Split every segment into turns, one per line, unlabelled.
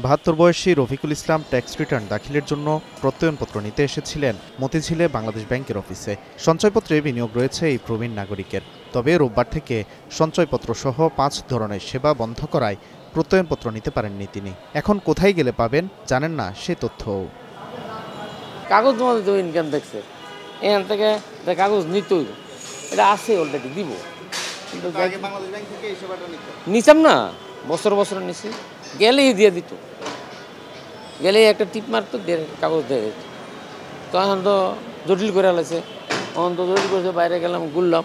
৭২ বয়সী Rafiqul Islam tax return দাখিলের জন্য প্রত্যয়নপত্র নিতে এসেছিলেন মতিঝিলে বাংলাদেশ ব্যাংকের অফিসে। সঞ্চয়পত্রে বিনিয়োগ রয়েছে এই প্রবীণ নাগরিকের। তবে রোববার থেকে সঞ্চয়পত্র সহ ৫ ধরনের সেবা বন্ধ করায় প্রত্যয়নপত্র নিতে পারেননি তিনি। এখন কোথায় গেলে পাবেন জানেন না সে তথ্যও।
কাগজ তোমাদের তো ইনকাম দেখছে, এখান থেকে কাগজ নিতই, এটা আছে অলরেডি দিব, কিন্তু নিতাম না, বছর বছর নিছি, গেলেই দিয়ে দিত, গেলেই একটা টিপ মারতো, কাগজ দিয়ে দিত। তো এখন তো জটিল করে আলাইছে, এখন তো জটিল করেছে, বাইরে গেলাম ঘুরলাম,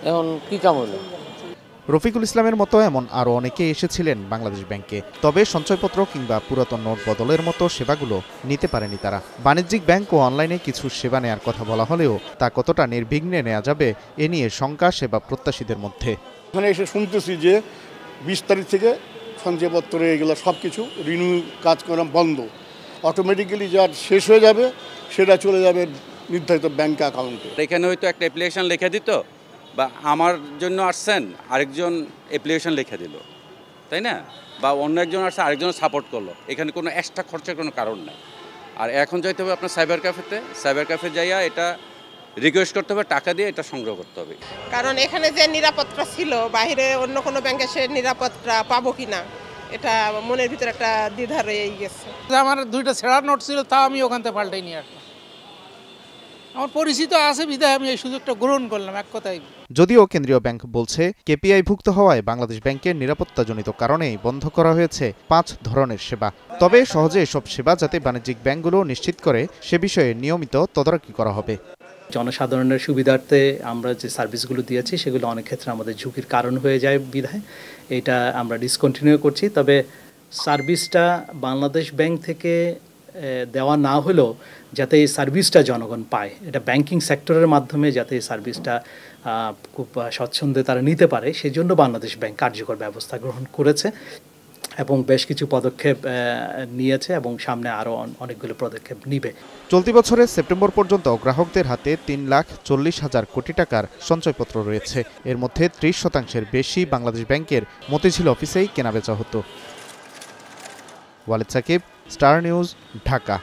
এখন কি কাম হলো।
রফিকুল ইসলামের মতো এমন আরও অনেকেই এসেছিলেন বাংলাদেশ ব্যাংকে। তবে সঞ্চয়পত্র কিংবা পুরাতন নোট বদলের মতো সেবাগুলো নিতে পারেনি তারা। বাণিজ্যিক ব্যাংক ও অনলাইনে কিছু সেবা নেয়ার কথা বলা হলেও তা কতটা নির্বিঘ্নে নেওয়া যাবে এ নিয়ে শঙ্কা সেবা প্রত্যাশীদের মধ্যে।
এখানে এসে শুনতেছি যে ২০ তারিখ থেকে সঞ্চয়পত্র এগুলো সব কিছু রিনিউ কাজকর্ম বন্ধ, অটোমেটিক্যালি যা শেষ হয়ে যাবে সেটা চলে যাবে নির্ধারিত ব্যাংক অ্যাকাউন্টে।
এখানে হয়তো একটা অ্যাপ্লিকেশন লিখে দিত, বা আমার জন্য আসছেন আরেকজন অ্যাপ্লিকেশন লিখে দিল, তাই না, বা অন্য একজন আসছে আরেকজন সাপোর্ট করলো, এখানে কোনো এক্সট্রা খরচের কোনো কারণ নাই। আর এখন যাইতে হবে আপনার সাইবার ক্যাফেতে, সাইবার ক্যাফে যাইয়া এটা রিকোয়েস্ট করতে হবে, টাকা দিয়ে এটা সংগ্রহ করতে হবে।
কারণ এখানে যে নিরাপত্তা ছিল, বাইরে অন্য কোনো ব্যাংকে সে নিরাপত্তা পাবো কিনা, এটা মনের ভিতরে একটা দ্বিধা রয়েই গেছে।
আমার 2টা ছেঁড়া নোট ছিল, তাও আমি ওখান থেকে পাল্টাই নিয়ে আসলাম। আমার পরিচিত আছে বিধায় আমি এই সুযোগটা গ্রহণ করলাম, এক কথায়।
যদিও কেন্দ্রীয় ব্যাংক বলছে কেপিআইভুক্ত হওয়ায় বাংলাদেশ ব্যাংকের নিরাপত্তাজনিত কারণেই বন্ধ করা হয়েছে ৫ ধরনের সেবা। তবে সহজে এসব সেবা যাতে বাণিজ্যিক ব্যাংকগুলো নিশ্চিত করে সে বিষয়ে নিয়মিত তদারকি করা হবে।
জনসাধারণের সুবিধার্থে আমরা যে সার্ভিসগুলো দিয়েছি সেগুলো অনেক ক্ষেত্রে আমাদের ঝুঁকির কারণ হয়ে যায় বিধায় এটা আমরা ডিসকন্টিনিউ করছি। তবে সার্ভিসটা বাংলাদেশ ব্যাংক থেকে দেওয়া না হলেও যাতে এই সার্ভিসটা জনগণ পায়, এটা ব্যাংকিং সেক্টরের মাধ্যমে যাতে এই সার্ভিসটা খুব স্বচ্ছন্দে তারা নিতে পারে, সেই জন্য বাংলাদেশ ব্যাংক কার্যকর ব্যবস্থা গ্রহণ করেছে এবং বেশ কিছু পদক্ষেপ নিয়েছে এবং সামনে আরও অনেকগুলো পদক্ষেপ নিবে।
চলতি বছরের সেপ্টেম্বর পর্যন্ত গ্রাহকদের হাতে ৩,৪০,০০০ কোটি টাকার সঞ্চয়পত্র রয়েছে। এর মধ্যে ৩০% বেশি বাংলাদেশ ব্যাংকের মতিঝিল অফিসেই কেনাবেচা হতো। Walid Sakib, Star News, Dhaka.